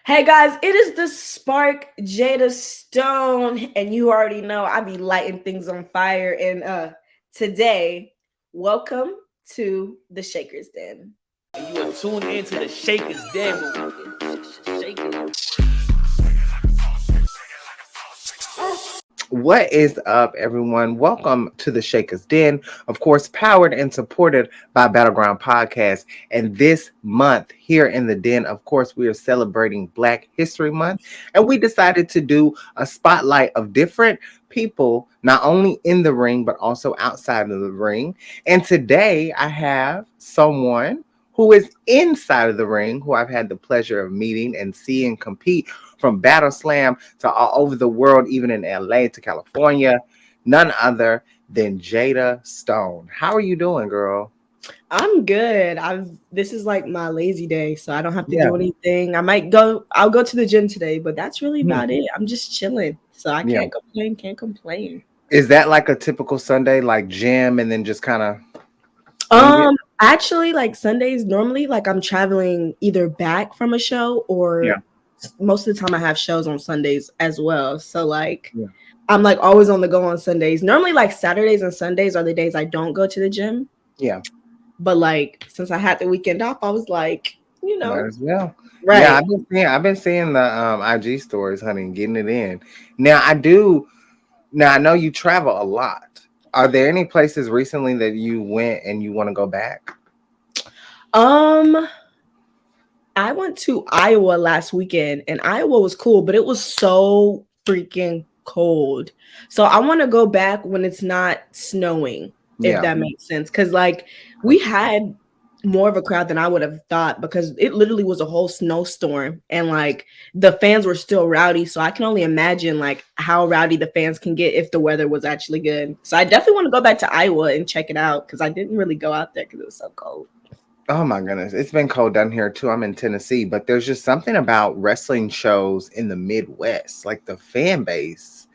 Hey guys, it is the Spark Jada Stone, and you already know I be lighting things on fire. And today, welcome to the Shakers Den. You are tuned into the Shakers Den. Shaking. What is up, everyone? Welcome to the Shakers Den, of course, powered and supported by Battleground Podcast. And this month here in the Den, of course, we are celebrating Black History Month. And we decided to do a spotlight of different people, not only in the ring, but also outside of the ring. And today I have someone who is inside of the ring, who I've had the pleasure of meeting and seeing compete from Battle Slam to all over the world, even in LA to California, none other than Jada Stone. How are you doing, girl? I'm good. This is like my lazy day, so I don't have to Yeah. do anything. I'll go to the gym today, but that's really about it. I'm just chilling. So I Yeah. can't complain. Is that like a typical Sunday, like gym and then just kind of wing it? Actually, like Sundays, normally, like I'm traveling either back from a show Yeah. or most of the time I have shows on Sundays as well. So like Yeah. I'm like always on the go on Sundays. Normally, like Saturdays and Sundays are the days I don't go to the gym. Yeah. But like since I had the weekend off, I was like, Might as well. Yeah, right. I've been seeing the IG stories, honey, getting it in. Now I know you travel a lot. Are there any places recently that you went and you want to go back? Um, I went to Iowa last weekend and Iowa was cool, but it was so freaking cold. So I want to go back when it's not snowing, if Yeah. that makes sense. Cause like we had more of a crowd than I would have thought because it literally was a whole snowstorm and like the fans were still rowdy. So I can only imagine like how rowdy the fans can get if the weather was actually good. So I definitely want to go back to Iowa and check it out because I didn't really go out there because it was so cold. Oh my goodness, it's been cold down here too. I'm in Tennessee, but there's just something about wrestling shows in the Midwest, like the fan base.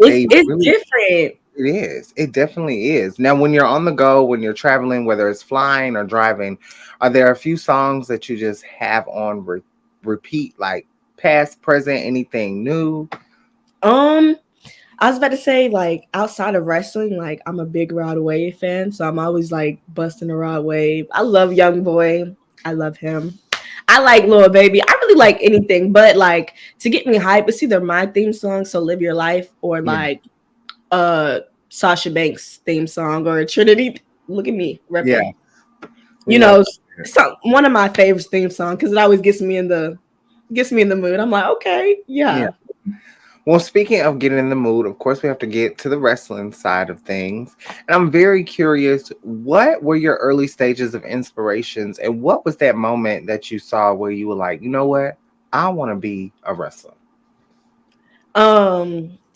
It's They it's really, different. it is. It definitely is. Now, when you're on the go, when you're traveling, whether it's flying or driving, are there a few songs that you just have on repeat, like past, present, anything new? Um, I was about to say, like, outside of wrestling, like, I'm a big Rod Wave fan, so I'm always like busting a Rod Wave. I love Young Boy. I love him. I like Lil Baby. I really like anything, but like to get me hype, it's either my theme song, So Live Your Life, or Yeah, like uh Sasha Banks theme song or Trinity. Look at me yeah, repping. we You love know, it. one of my favorite theme songs because it always gets me in the mood. I'm like, okay, Yeah. yeah. Well, speaking of getting in the mood, of course, we have to get to the wrestling side of things. And I'm very curious, what were your early stages of inspirations? And what was that moment that you saw where you were like, you know what? I want to be a wrestler.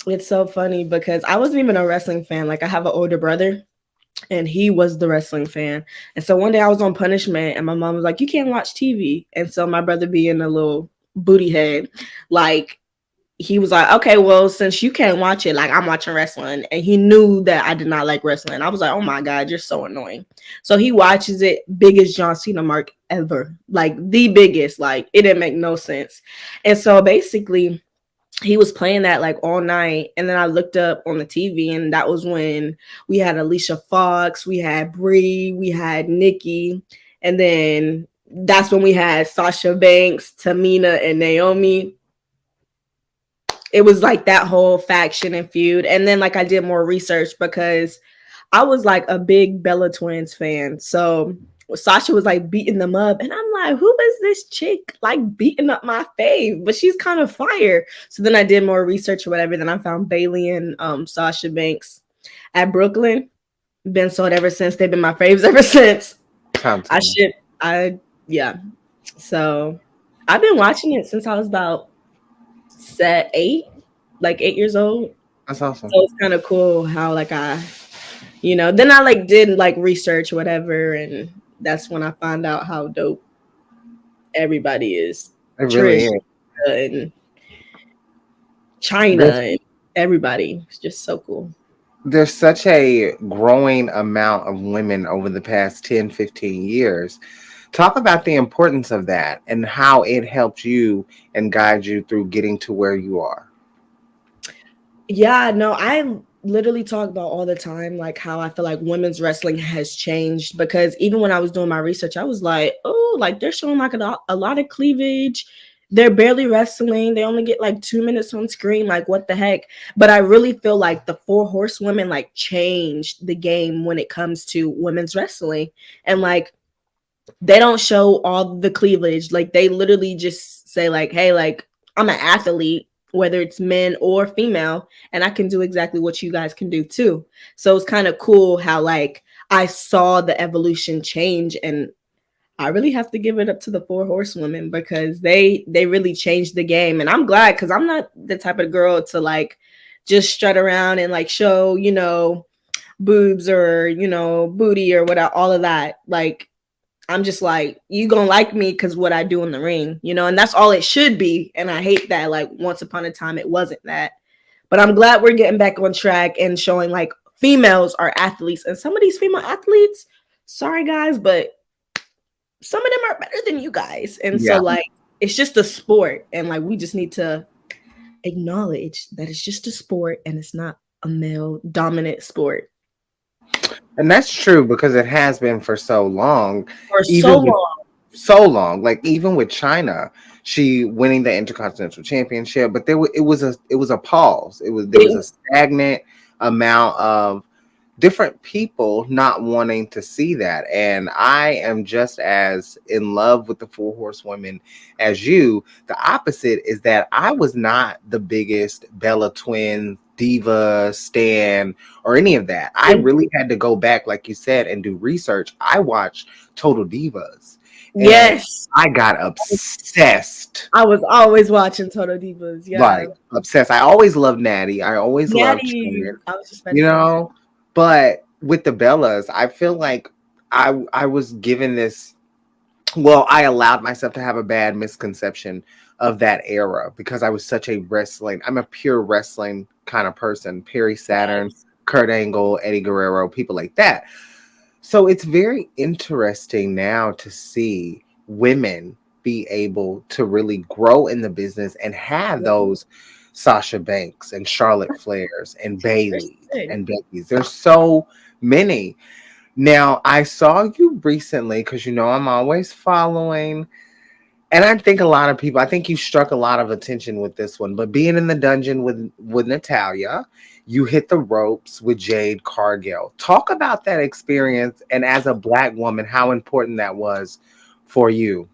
It's so funny because I wasn't even a wrestling fan. Like I have an older brother and he was the wrestling fan. And so one day I was on punishment and my mom was like, "You can't watch TV." And so my brother being a little booty head, like he was like, "Okay, well, since you can't watch it, like I'm watching wrestling." And he knew that I did not like wrestling. I was like, "Oh my God, you're so annoying." So he watches it, biggest John Cena mark ever. Like the biggest, like it didn't make no sense. And so basically he was playing that like all night, and then I looked up on the TV and that was when we had Alicia Fox, we had Brie, we had Nikki, and then that's when we had Sasha Banks, Tamina, and Naomi. It was like that whole faction and feud. And then like I did more research because I was like a big Bella Twins fan. So Sasha was like beating them up. And I'm like, who is this chick like beating up my fave? But she's kind of fire. So then I did more research or whatever. Then I found Bailey and Sasha Banks at Brooklyn. Been sold ever since. They've been my faves ever since. I Content. should I yeah. So I've been watching it since I was about set 8, like 8 years old. That's awesome. So it's kind of cool how like then I like did like research or whatever, and that's when I found out how dope everybody is. It really Trish is. and China There's, and everybody. It's just so cool. there's such a growing amount of women over the past 10, 15 years. Talk about the importance of that and how it helped you and guide you through getting to where you are. Yeah, no, I literally talk about all the time, like how I feel like women's wrestling has changed because even when I was doing my research, I was like, oh, like they're showing like a lot of cleavage. They're barely wrestling. They only get like 2 minutes on screen. Like, what the heck? But I really feel like the four horsewomen like changed the game when it comes to women's wrestling. And like, they don't show all the cleavage. Like they literally just say like, "Hey, like I'm an athlete, whether it's men or female, and I can do exactly what you guys can do too." So it's kind of cool how like I saw the evolution change, and I really have to give it up to the four horsewomen because they really changed the game, and I'm glad because I'm not the type of girl to like just strut around and like show boobs or booty or whatever, all of that. Like I'm just like, you gonna like me because what I do in the ring, and that's all it should be. And I hate that, like, once upon a time, it wasn't that. But I'm glad we're getting back on track and showing like females are athletes. And some of these female athletes, sorry guys, but some of them are better than you guys. And so, Yeah. like, it's just a sport. And like, we just need to acknowledge that it's just a sport and it's not a male dominant sport And that's true because it has been for so long, for so even with long. so long. Like even with China, she winning the Intercontinental Championship, but it was a pause. There was a stagnant amount of different people not wanting to see that. And I am just as in love with the Four Horsewomen as you. The opposite is that I was not the biggest Bella Twin diva stan or any of that. I really had to go back, like you said, and do research. I watched Total Divas and Yes. I got obsessed. I was always watching Total Divas. Yeah. Like obsessed. I always loved Natty. I always loved Natty. Trin, I was just about to you say. know. But with the Bellas, I feel like I was given this. Well, I allowed myself to have a bad misconception of that era because I was such a wrestling. I'm a pure wrestling kind of person. Perry Saturn, Yes. Kurt Angle, Eddie Guerrero, people like that. So it's very interesting now to see women be able to really grow in the business and have those Sasha Banks and Charlotte Flairs and There's Bailey's good. and Becky's. There's so many. Now, I saw you recently because I'm always following. And I think a lot of people, I think you struck a lot of attention with this one, but being in the dungeon with Natalia, you hit the ropes with Jade Cargill. Talk about that experience and as a Black woman, how important that was for you.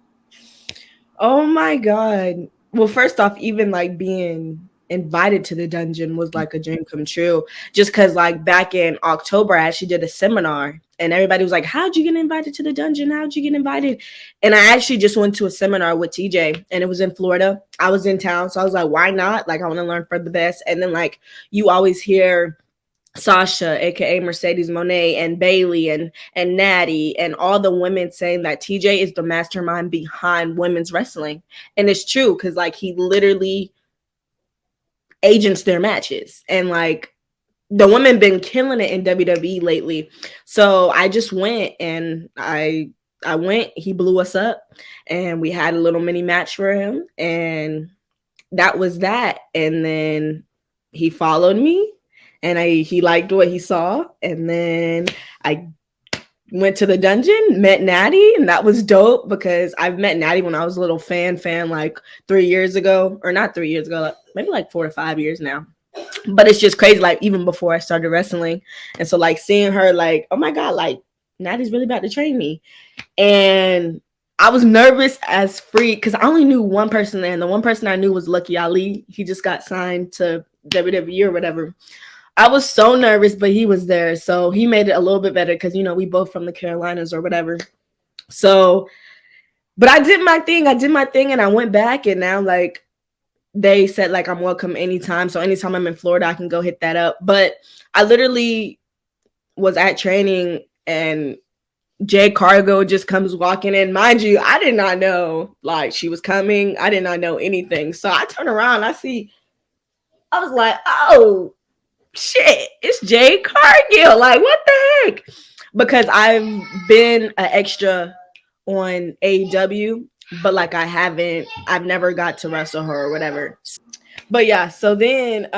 Oh my God. Well, first off, even like being invited to the dungeon was like a dream come true. Just because, like, back in October, I actually did a seminar and everybody was like, how'd you get invited to the dungeon? How'd you get invited? And I actually just went to a seminar with TJ and it was in Florida. I was in town. So I was like, why not? Like, I want to learn for the best. And then, like, you always hear Sasha, aka Mercedes Monet, and Bailey and Natty, and all the women saying that TJ is the mastermind behind women's wrestling. And it's true because like he literally agents their matches. And like the women been killing it in WWE lately. So I just went and I went, he blew us up and we had a little mini match for him. And that was that. And then he followed me and he liked what he saw. And then I went to the dungeon, met Natty, and that was dope because I've met Natty when I was a little fan like 3 years ago, or not 3 years ago, maybe like 4 to 5 years now. But it's just crazy, like even before I started wrestling. And so like seeing her like, oh my God, like Natty's really about to train me. And I was nervous as freak because I only knew one person there, and the one person I knew was Lucky Ali. He just got signed to WWE or whatever. I was so nervous, but he was there, so he made it a little bit better because we both from the Carolinas or whatever. So, but I did my thing. And I went back, and now like they said like I'm welcome anytime. So anytime I'm in Florida, I can go hit that up. But I literally was at training and Jay Cargo just comes walking in. Mind you, I did not know like she was coming. I did not know anything. So I turn around, I was like, oh shit, it's Jay Cargill. Like, what the heck? Because I've been an extra on AEW, but like I've never got to wrestle her or whatever. But yeah, so then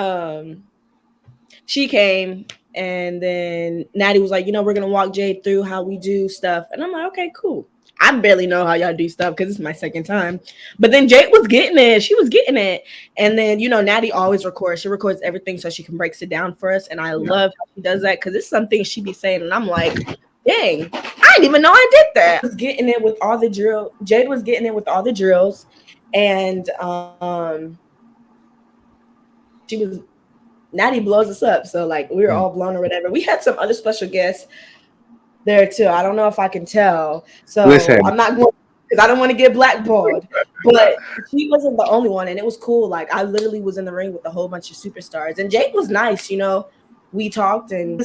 she came, and then Natty was like, we're gonna walk Jade through how we do stuff. And I'm like, okay, cool. I barely know how y'all do stuff because it's my second time. But then Jade was getting it. She was getting it. And then, Natty always records. She records everything so she can break it down for us. And I love how she does that because it's something she be saying. And I'm like, dang, I didn't even know I did that. I was getting it with all the drill. Jade was getting it with all the drills. And she was Natty blows us up. So like we were all blown or whatever. We had some other special guests there too. I don't know if I can tell. So listen, I'm not going because I don't want to get blackballed. But she wasn't the only one, and it was cool. Like I literally was in the ring with a whole bunch of superstars, and Jake was nice. We talked, and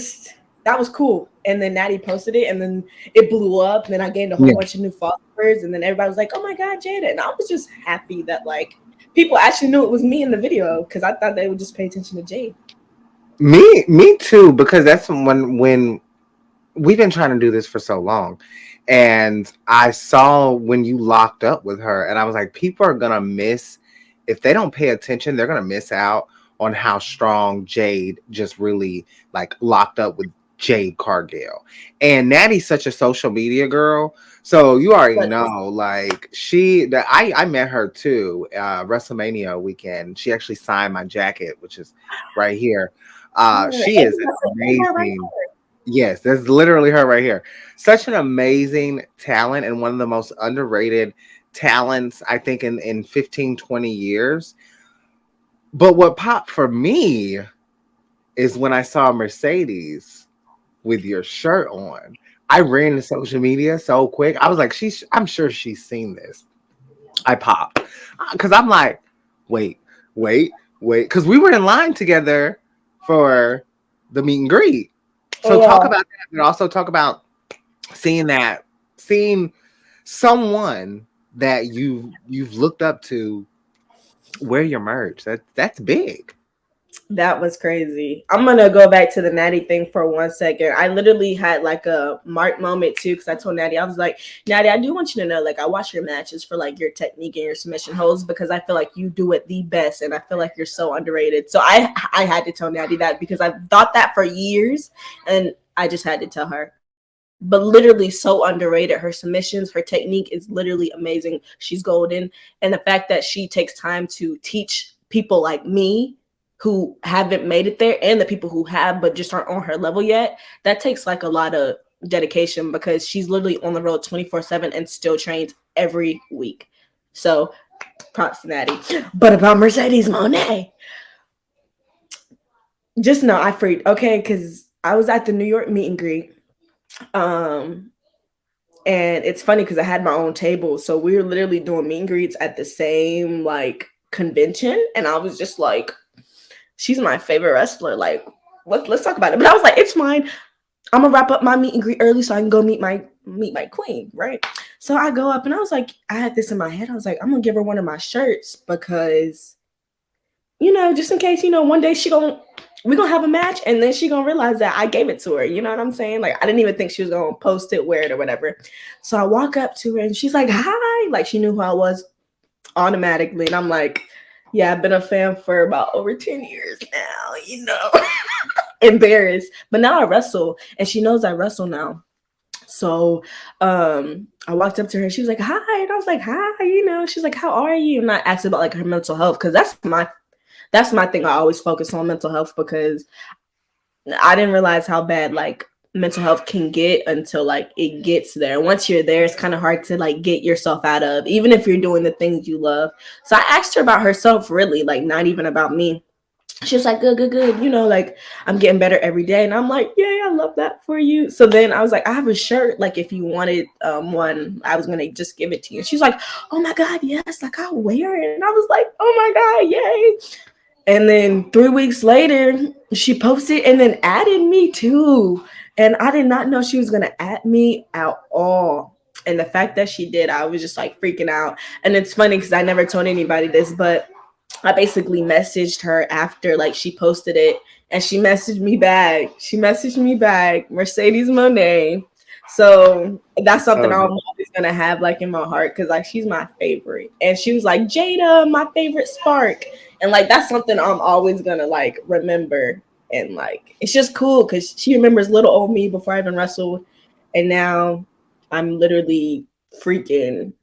that was cool. And then Natty posted it, and then it blew up. And then I gained a whole bunch of new followers, and then everybody was like, "Oh my God, Jada!" And I was just happy that like people actually knew it was me in the video because I thought they would just pay attention to Jade. Me too, because that's when we've been trying to do this for so long. And I saw when you locked up with her, and I was like, people are gonna miss if they don't pay attention, they're gonna miss out on how strong Jade just really like locked up with Jade Cargill. And Natty's such a social media girl. So you already know, like I met her too, WrestleMania weekend. She actually signed my jacket, which is right here. She is amazing. Yes, that's literally her right here. Such an amazing talent and one of the most underrated talents, I think, in 15, 20 years. But what popped for me is when I saw Mercedes with your shirt on. I ran to social media so quick. I was like, I'm sure she's seen this. I popped. Because I'm like, wait. Because we were in line together for the meet and greet. So talk about that, and also talk about seeing someone that you've looked up to wear your merch. That's big. That was crazy. I'm gonna go back to the Natty thing for 1 second. I literally had like a mark moment too, because I told Natty, I was like, Natty, I do want you to know, like, I watch your matches for like your technique and your submission holds because I feel like you do it the best, and I feel like you're so underrated. So I had to tell Natty that because I've thought that for years, and I just had to tell her. But literally so underrated. Her submissions, her technique is literally amazing. She's golden, and the fact that she takes time to teach people like me who haven't made it there and the people who have but just aren't on her level yet, that takes like a lot of dedication because she's literally on the road 24/7 and still trains every week. So props to Natty. But about Mercedes Monet, just know I freaked. Okay, because I was at the New York meet and greet. And it's funny because I had my own table. So we were literally doing meet and greets at the same like convention. And I was just like, she's my favorite wrestler. Like, let's talk about it. But I was like, it's fine. I'm gonna wrap up my meet and greet early so I can go meet my queen, right? So I go up and I was like, I had this in my head. I was like, I'm gonna give her one of my shirts because, just in case, one day we're gonna have a match and then she gonna realize that I gave it to her. You know what I'm saying? Like, I didn't even think she was gonna post it, wear it, or whatever. So I walk up to her and she's like, hi. Like, she knew who I was automatically. And I'm like, yeah, I've been a fan for about over 10 years now, embarrassed. But now I wrestle and she knows I wrestle now. So I walked up to her and she was like, hi. And I was like, hi, she's like, how are you? And I asked about like her mental health because that's my thing. I always focus on mental health because I didn't realize how bad like mental health can get until like it gets there. Once you're there, it's kind of hard to like get yourself out of, even if you're doing the things you love. So I asked her about herself, really, like not even about me. She was like, good, like I'm getting better every day. And I'm like, yeah, I love that for you. So then I was like, I have a shirt, like if you wanted one, I was gonna just give it to you. She's like, oh my God, yes, like I'll wear it. And I was like, oh my God, yay. And then 3 weeks later, she posted and then added me too. And I did not know she was going to add me at all. And the fact that she did, I was just like freaking out. And it's funny because I never told anybody this, but I basically messaged her after like she posted it. And she messaged me back. Mercedes Monet. So that's something I'm always gonna have like in my heart because like she's my favorite. And she was like, Jada, my favorite spark. And like that's something I'm always gonna like remember. And like it's just cool because she remembers little old me before I even wrestled. And now I'm literally freaking.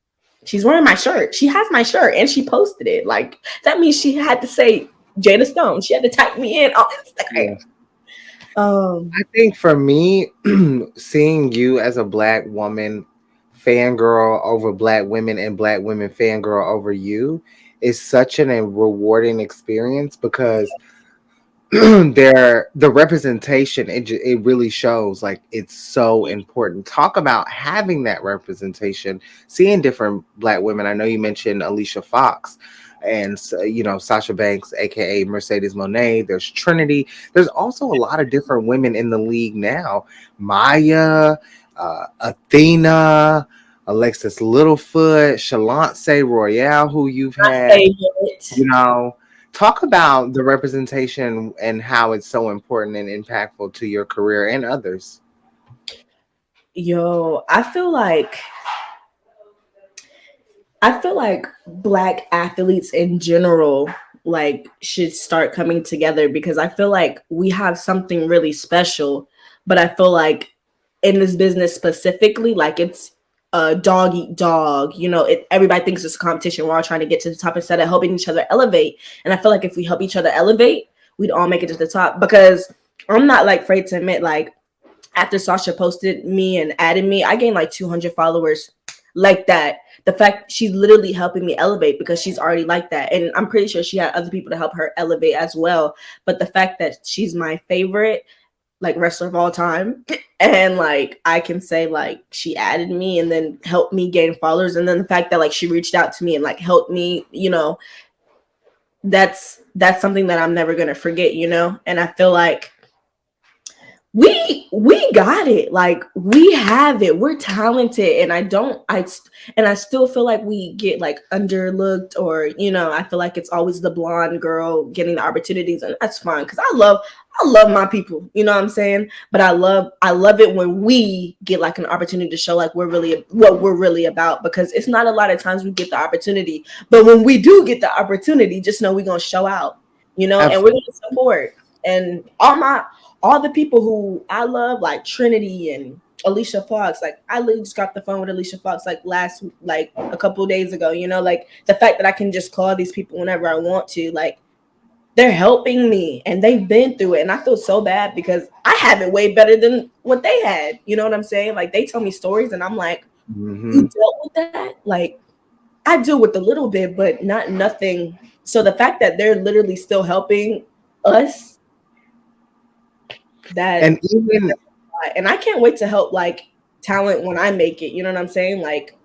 She's wearing my shirt. She has my shirt and she posted it. Like that means she had to say Jada Stone. She had to type me in on Instagram. I think for me, seeing you as a Black woman fangirl over Black women and Black women fangirl over you is such a rewarding experience because the representation it really shows like it's so important. Talk about having that representation, seeing different Black women. I know you mentioned Alicia Fox and Sasha Banks, aka Mercedes Monet. There's Trinity. There's also a lot of different women in the league now. Maya, Athena, Alexis Littlefoot, Shalance Royale, who you've had. Talk about the representation and how it's so important and impactful to your career and others. Yo, I feel like Black athletes in general like should start coming together because I feel like we have something really special, but I feel like in this business specifically, like it's a dog eat dog. Everybody thinks it's a competition. We're all trying to get to the top instead of helping each other elevate. And I feel like if we help each other elevate, we'd all make it to the top. Because I'm not like afraid to admit, like after Sasha posted me and added me, I gained like 200 followers like that. The fact she's literally helping me elevate because she's already like that. And I'm pretty sure she had other people to help her elevate as well. But the fact that she's my favorite like wrestler of all time, and like I can say like she added me and then helped me gain followers, and then the fact that like she reached out to me and like helped me, that's something that I'm never gonna forget, and I feel like we got it. Like we have it. We're talented, and I still feel like we get like underlooked, or I feel like it's always the blonde girl getting the opportunities, and that's fine because I love my people. You know what I'm saying? But I love it when we get like an opportunity to show like what we're really about, because it's not a lot of times we get the opportunity, but when we do get the opportunity, just know we're gonna show out. Absolutely. And we're gonna support. And all the people who I love, like Trinity and Alicia Fox, like I literally just got the phone with Alicia Fox like a couple of days ago, like the fact that I can just call these people whenever I want to, like they're helping me and they've been through it. And I feel so bad because I have it way better than what they had. You know what I'm saying? Like they tell me stories and I'm like, you dealt with that? Like I deal with a little bit, but not nothing. So the fact that they're literally still helping us, and I can't wait to help like talent when I make it. You know what I'm saying? Like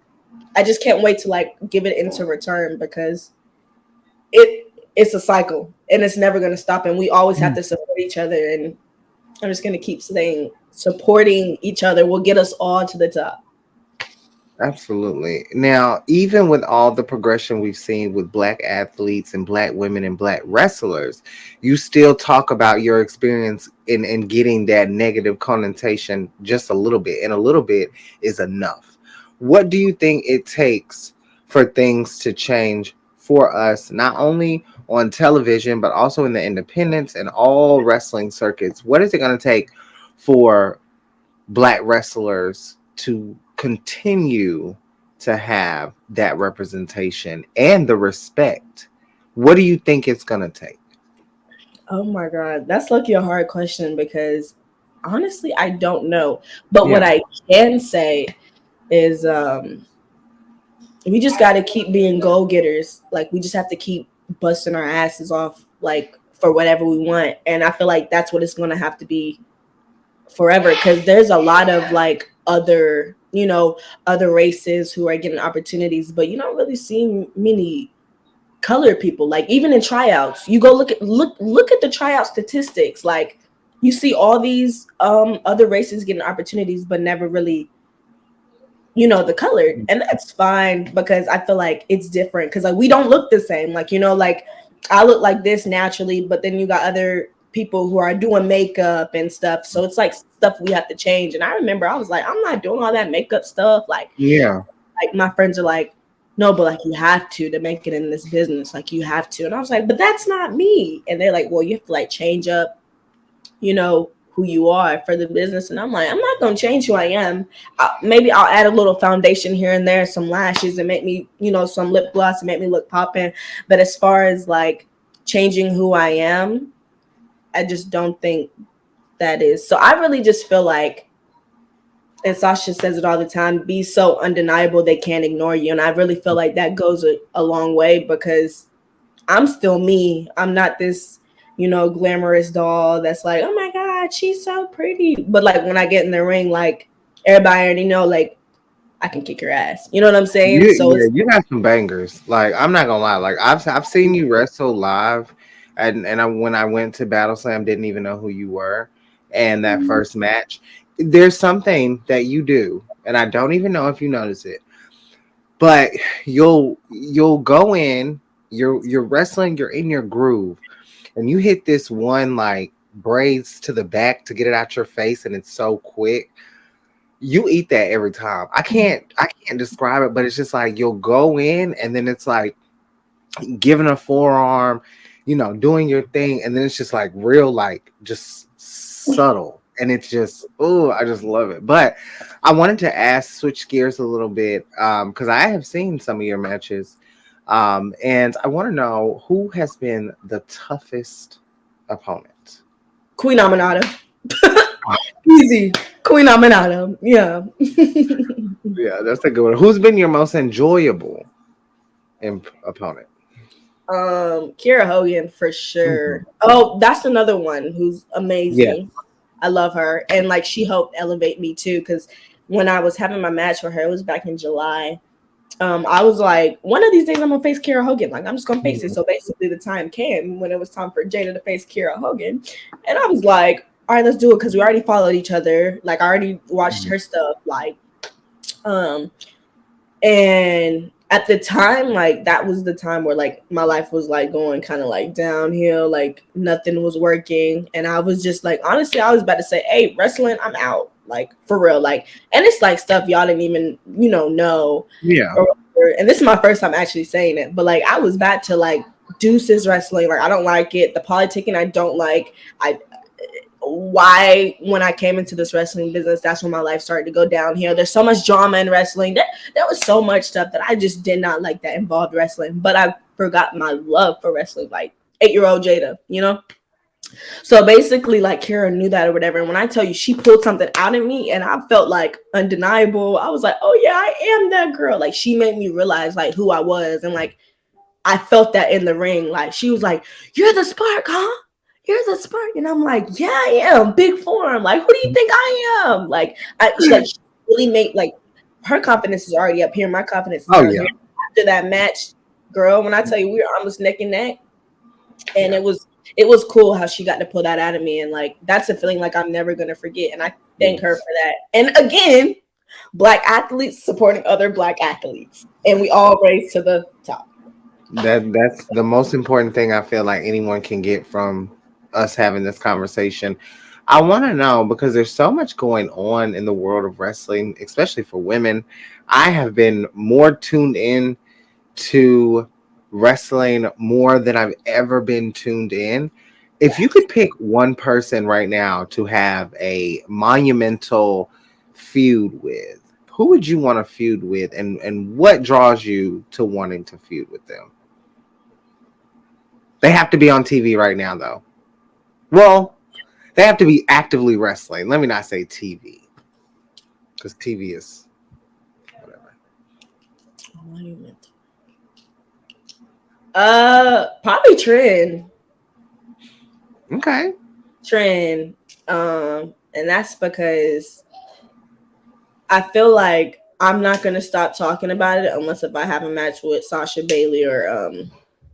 I just can't wait to like give it into return because it's a cycle and it's never going to stop, and we always have to support each other. And I'm just going to keep saying supporting each other will get us all to the top. Absolutely. Now, even with all the progression we've seen with Black athletes and Black women and Black wrestlers, you still talk about your experience in getting that negative connotation just a little bit, and a little bit is enough. What do you think it takes for things to change for us, not only on television, but also in the independents and all wrestling circuits? What is it going to take for Black wrestlers to continue to have that representation and the respect? What do you think it's going to take? Oh my God, that's lucky a hard question because honestly, I don't know. But what I can say is we just got to keep being go-getters. Like we just have to keep busting our asses off like for whatever we want. And I feel like that's what it's going to have to be forever, because there's a lot of like other races who are getting opportunities, but you don't really see many colored people. Like even in tryouts, you go look at the tryout statistics, like you see all these other races getting opportunities but never really the colored. And that's fine because I feel like it's different because like we don't look the same. Like like I look like this naturally, but then you got other people who are doing makeup and stuff, so it's like stuff we have to change. And I remember I was like, I'm not doing all that makeup stuff. Like like my friends are like, no, but like you have to make it in this business. Like you have to. And I was like, but that's not me. And they're like, well, you have to like change up, who you are for the business. And I'm like, I'm not going to change who I am. Maybe I'll add a little foundation here and there, some lashes, and make me, some lip gloss and make me look popping. But as far as like changing who I am, I just don't think that is. So I really just feel like, and Sasha says it all the time, be so undeniable they can't ignore you. And I really feel like that goes a long way, because I'm still me. I'm not this, glamorous doll that's like, oh my God, she's so pretty. But like when I get in the ring, like everybody already know, like I can kick your ass. You know what I'm saying? So Yeah, it's you got some bangers. Like I'm not gonna lie. Like I've seen you wrestle live, when I went to Battle Slam, didn't even know who you were. And that first match, there's something that you do, and I don't even know if you notice it, but you'll go in, you're wrestling, you're in your groove, and you hit this one like braids to the back to get it out your face, and it's so quick. You eat that every time. I can't describe it, but it's just like you'll go in, and then it's like giving a forearm, doing your thing, and then it's just like real, like just subtle, and it's just, oh, I just love it. But I wanted to switch gears a little bit, because I have seen some of your matches, and I want to know who has been the toughest opponent. Queen Aminata. Easy. Queen Aminata. Yeah. Yeah, that's a good one. Who's been your most enjoyable opponent? Kiera Hogan for sure. Mm-hmm. Oh, that's another one who's Yeah. amazing. I love her. And like she helped elevate me too, because when I was having my match with her, it was back in July. I was like, one of these days I'm gonna face Kiera Hogan. Like I'm just gonna face it. So basically the time came when it was time for Jada to face Kiera Hogan. And I was like, all right, let's do it, because we already followed each other. Like I already watched her stuff. Like and at the time, like that was the time where like my life was like going kind of like downhill, like nothing was working. And I was just like, honestly, I was about to say, hey, wrestling, I'm out, like for real. Like, and it's like stuff y'all didn't even know. Yeah. And this is my first time actually saying it, but like I was about to like deuces wrestling. Like I don't like it. The politicking I don't like. Why when I came into this wrestling business, that's when my life started to go downhill. There's so much drama in wrestling. There was so much stuff that I just did not like that involved wrestling. But I forgot my love for wrestling, like 8-year-old Jada, So basically, like Kara knew that or whatever. And when I tell you, she pulled something out of me, and I felt like undeniable. I was like, oh yeah, I am that girl. Like she made me realize like who I was, and like I felt that in the ring. Like she was like, "You're the spark, huh? You're the spark," and I'm like, "Yeah, I am. Big form. Like, who do you think I am?" Like, she really made like her confidence is already up here. My confidence is down here. After that match, girl, when I tell you we were almost neck and neck, and it was cool how she got to pull that out of me, and like that's a feeling like I'm never gonna forget. And I thank her for that. And again, Black athletes supporting other Black athletes, and we all raise to the top. That's the most important thing I feel like anyone can get from us having this conversation. I want to know, because there's so much going on in the world of wrestling, especially for women. I have been more tuned in to wrestling more than I've ever been tuned in. If you could pick one person right now to have a monumental feud with, who would you want to feud with, and what draws you to wanting to feud with them? They have to be on TV right now, though. Well, they have to be actively wrestling. Let me not say TV, because TV is whatever. Probably Trend. Okay. Trend. And that's because I feel like I'm not gonna stop talking about it unless if I have a match with Sasha Bailey or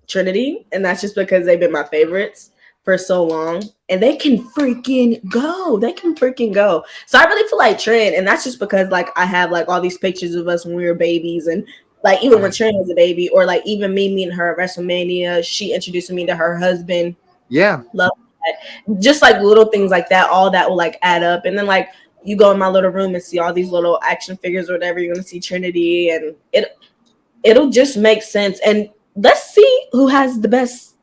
Trinity, and that's just because they've been my favorites for so long, and they can freaking go. They can freaking go. So I really feel like Trent, and that's just because like I have like all these pictures of us when we were babies, and like even when Trent was a baby, or like even me meeting her at WrestleMania, she introducing me to her husband. Yeah. Love that. Just like little things like that, all that will like add up. And then like you go in my little room and see all these little action figures or whatever. You're gonna see Trinity, and it'll just make sense. And let's see who has the best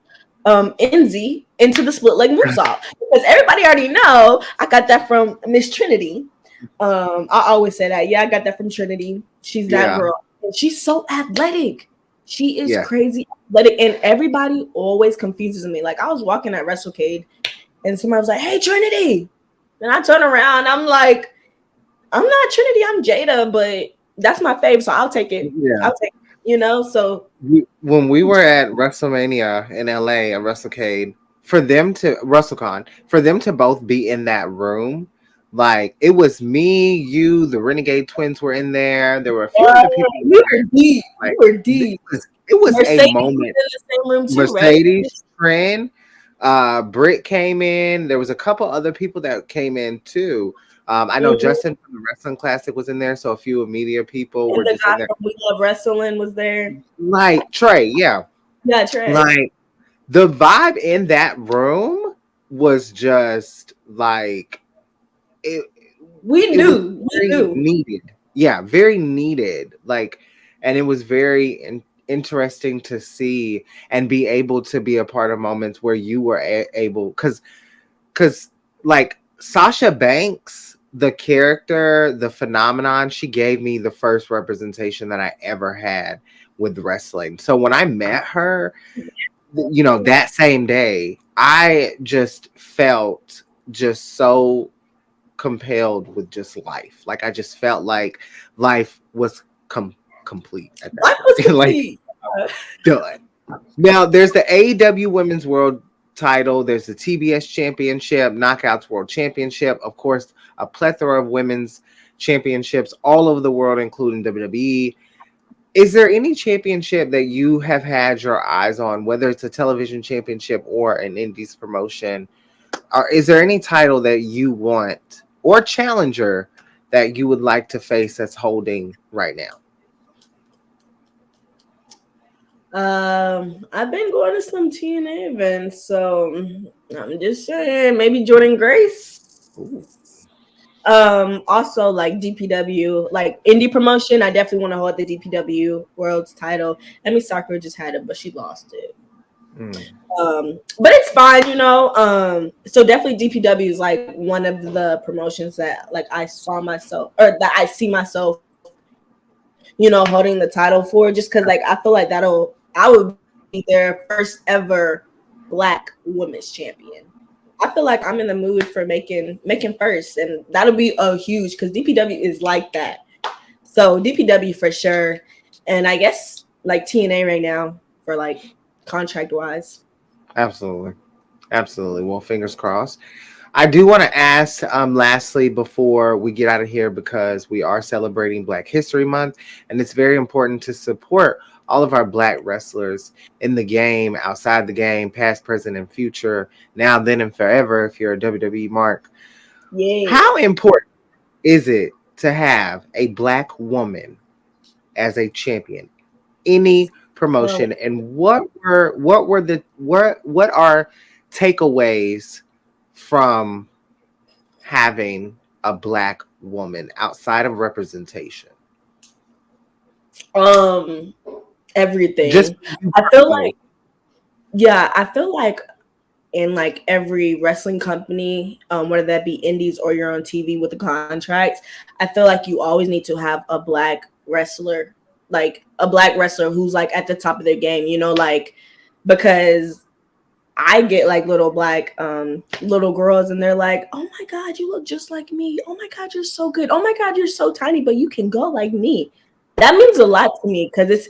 NZ into the split leg moonsault, because everybody already know I got that from Miss Trinity. I always say that. Yeah, I got that from Trinity. She's that Yeah. girl. And she's so athletic. She is Yeah. crazy athletic, and everybody always confuses me. Like I was walking at WrestleCade, and somebody was like, "Hey, Trinity," and I turn around. I'm like, "I'm not Trinity. I'm Jada, but that's my fave, so I'll take it. Yeah. I'll take it." You know, so When we were at WrestleMania in LA at WrestleCade, for them to both be in that room, like it was me, you, the Renegade Twins were in there. There were a few other people we were deep. like, We were deep. it was Mercedes a was moment. in the same room too, Mercedes, Trent, Britt came in. There was a couple other people that came in too. I know Justin from the Wrestling Classic was in there, so a few media people were the just guy in there. from We Love Wrestling was there. Like Trey, yeah. Yeah, Trey. Like the vibe in that room was just like it. We It was knew. We very knew. needed. Yeah, very needed. Like, and it was very interesting to see and be able to be a part of moments where you were able, because like Sasha Banks, the character, the phenomenon, she gave me the first representation that I ever had with wrestling. So when I met her, you know, that same day, I just felt just so compelled with just life. Like I just felt like life was complete at that Life point. was complete. Like done. Now there's the AEW Women's World title, there's the TBS Championship, Knockouts World Championship, of course, a plethora of women's championships all over the world, including WWE. Is there any championship that you have had your eyes on, whether it's a television championship or an indies promotion? Or is there any title that you want or challenger that you would like to face that's holding right now? I've been going to some TNA events, so I'm just saying maybe Jordan Grace. Ooh. Also like DPW, like indie promotion. I definitely want to hold the DPW World's title. Emmy Sakura just had it, but she lost it. But it's fine, you know. So definitely DPW is like one of the promotions that like I saw myself, or that I see myself, you know, holding the title for, just because like I feel like I would be their first ever Black women's champion. I feel like I'm in the mood for making first, and that'll be a huge, because DPW is like that. So DPW for sure, and I guess like TNA right now for like contract wise. Absolutely. Well, fingers crossed. I do want to ask, lastly, before we get out of here, because we are celebrating Black History Month, and it's very important to support all of our Black wrestlers in the game, outside the game, past, present, and future, now, then, and forever, if you're a WWE mark. Yeah. How important is it to have a Black woman as a champion? Any promotion, and what are takeaways from having a Black woman outside of representation? Everything. Just I feel like, yeah, I feel like in like every wrestling company, whether that be indies or you're on TV with the contracts, I feel like you always need to have a Black wrestler, like a Black wrestler who's like at the top of their game, you know, like, because I get like little Black little girls, and they're like, "Oh my God, you look just like me. Oh my God, you're so good. Oh my God, you're so tiny, but you can go like me." That means a lot to me, because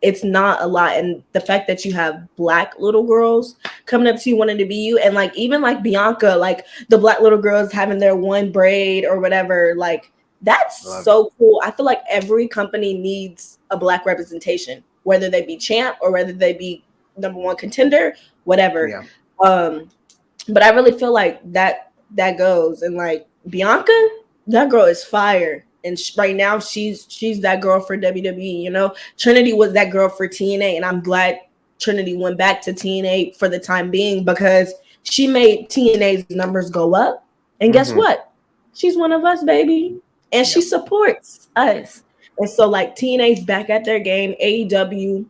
it's not a lot, and the fact that you have Black little girls coming up to you wanting to be you, and like even like Bianca, like the Black little girls having their one braid or whatever, like that's so cool. I feel like every company needs a Black representation, whether they be champ or whether they be number one contender, whatever. Yeah. But I really feel like that goes, and like Bianca, that girl is fire. And right now she's that girl for WWE, you know. Trinity was that girl for TNA, and I'm glad Trinity went back to TNA for the time being, because she made TNA's numbers go up. And guess what? she's one of us, baby. And she Yep. supports us. And so like TNA's back at their game, AEW.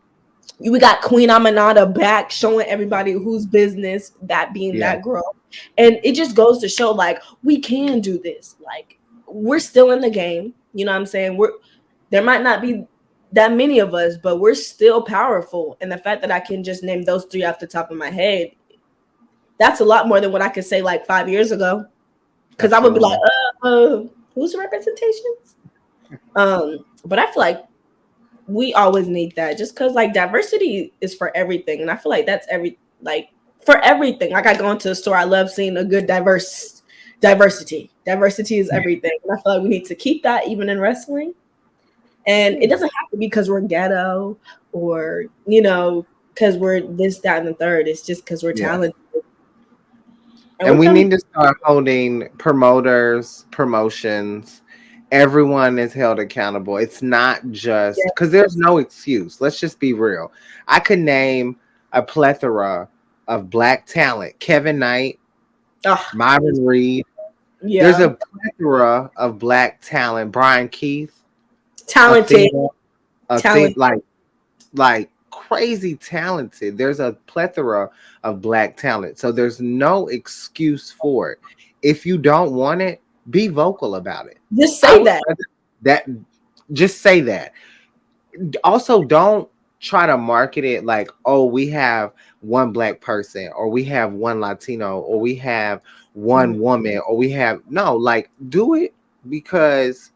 We got Queen Aminata back showing everybody whose business that being Yeah. that girl. And it just goes to show like we can do this. Like we're still in the game. You know what I'm saying? There might not be that many of us, but we're still powerful. And the fact that I can just name those three off the top of my head, that's a lot more than what I could say like 5 years ago. Because I would be like, Absolutely. who's the representations? But I feel like we always need that just because like diversity is for everything. And I feel like that's for everything. Like I go into a store, I love seeing a good diversity. Diversity is everything. And I feel like we need to keep that even in wrestling. And it doesn't have to be because we're ghetto or, because we're this, that, and the third. It's just because we're Yeah. talented. And we need to start holding promoters, promotions. Everyone is held accountable. It's not just because there's no excuse. Let's just be real. I could name a plethora of black talent. Kevin Knight, Myron Reed. Yeah. There's a plethora of black talent. Brian Keith. Talented. Like crazy talented. There's a plethora of black talent. So there's no excuse for it. If you don't want it, be vocal about it. Just say that. Just say that. Also, don't try to market it like, oh, we have one black person, or we have one Latino, or we have one woman, or we have like do it because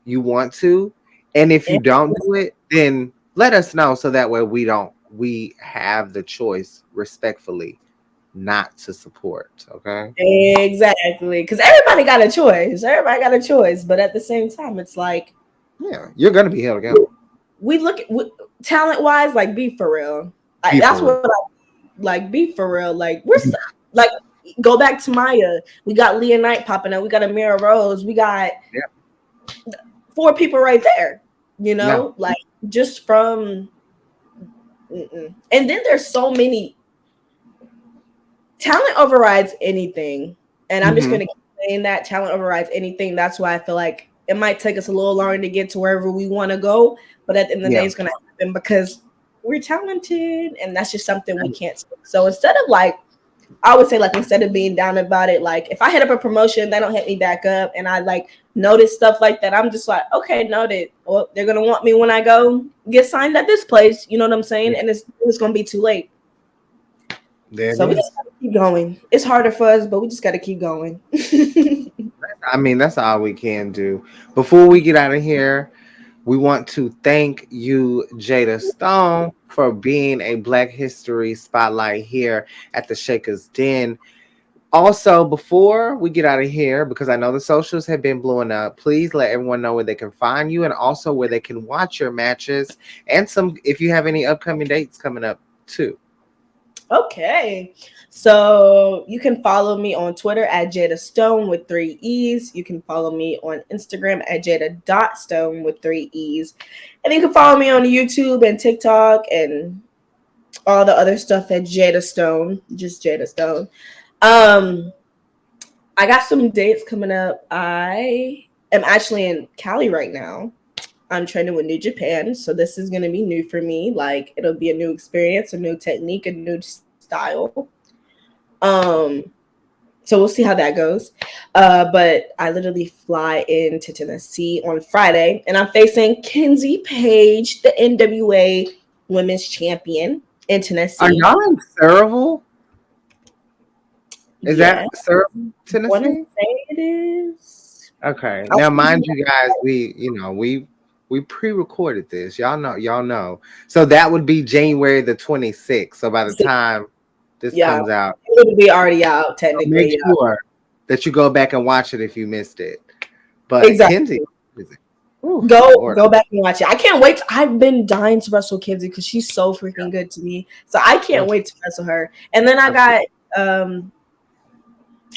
you want to. And if you don't do it, then let us know so that way we have the choice respectfully not to support. Okay. Exactly. Because everybody got a choice. But at the same time, it's like, yeah, you're gonna be held accountable. We look at talent wise, like be for real. Be for real. Like we're like go back to Maya. We got Leah Knight popping up. We got Amira Rose. We got 4 people right there. Like just from. And then there's so many. Talent overrides anything, and I'm just going to keep saying that talent overrides anything. That's why I feel like it might take us a little longer to get to wherever we want to go, but at the end of the day, it's going to happen because we're talented, and that's just something we can't see. So instead of I would say instead of being down about it, if I hit up a promotion, they don't hit me back up, and I notice stuff like that, I'm just like, okay, noted. Well, they're gonna want me when I go get signed at this place. You know what I'm saying? And it's gonna be too late. So we just gotta keep going. It's harder for us, but we just gotta keep going. I mean, that's all we can do. Before we get out of here, we want to thank you, Jada Stone, for being a Black History Spotlight here at the Shakkas Den. Also, before we get out of here, because I know the socials have been blowing up, please let everyone know where they can find you and also where they can watch your matches and if you have any upcoming dates coming up too. Okay, so you can follow me on Twitter at Jada Stone with 3 E's. You can follow me on Instagram at Jada.Stone with 3 E's. And you can follow me on YouTube and TikTok and all the other stuff at Jada Stone, just Jada Stone. I got some dates coming up. I am actually in Cali right now. I'm training with New Japan, so this is going to be new for me. It'll be a new experience, a new technique, a new style. So we'll see how that goes. But I literally fly into Tennessee on Friday, and I'm facing Kenzie Page, the NWA Women's Champion in Tennessee. Are y'all in Serval? Is that Serval, Tennessee? I want to say it is. Okay. Now, mind you guys, we pre-recorded this. Y'all know. So that would be January the 26th. So by the time this comes out, it'll be already out technically. Make sure that you go back and watch it if you missed it. But Kenzie, go back and watch it. I can't wait. I've been dying to wrestle Kenzie because she's so freaking good to me. So I can't wait to wrestle her. And then I got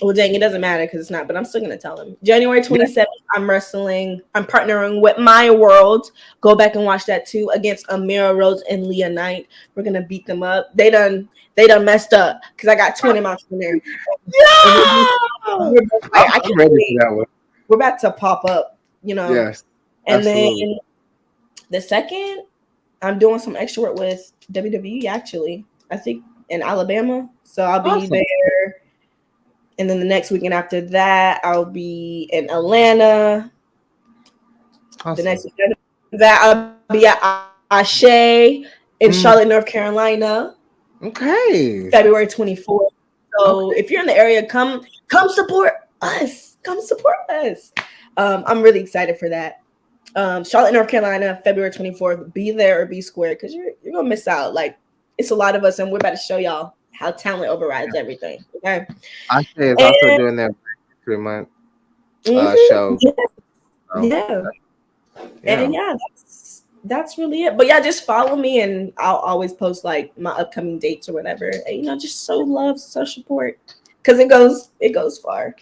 well, dang, it doesn't matter because it's not, but I'm still going to tell him. January 27th, I'm partnering with My World. Go back and watch that too against Amira Rose and Leah Knight. We're going to beat them up. They done messed up because I got 20 miles from there. I'm ready for that one. we're about to pop up, Yes, And then absolutely. the second, I'm doing some extra work with WWE actually. I think in Alabama. So I'll be Awesome. there. And then the next weekend after that, I'll be in Atlanta. The Awesome. next weekend after that, I'll be at Ashe in Mm, Charlotte, North Carolina, okay. February 24th. So Okay. if you're in the area, come support us. Come support us. I'm really excited for that. Charlotte, North Carolina, February 24th. Be there or be square because you're gonna miss out. Like it's a lot of us, and we're about to show y'all how talent overrides everything. Okay. Ashe is also And doing their 3 month mhm, show. yeah, So, yeah. And yeah. yeah, that's really it. But yeah, just follow me and I'll always post like my upcoming dates or whatever. And, just show love, show support. Cause it goes far.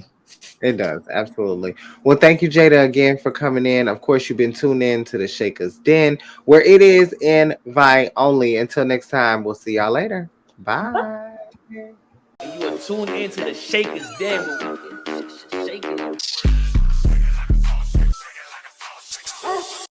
It does, absolutely. Well, thank you, Jada, again for coming in. Of course, you've been tuned in to the Shakers Den, where it is invite only. Until next time, we'll see y'all later. Bye. Bye. And you are tuned into the Shakers Den.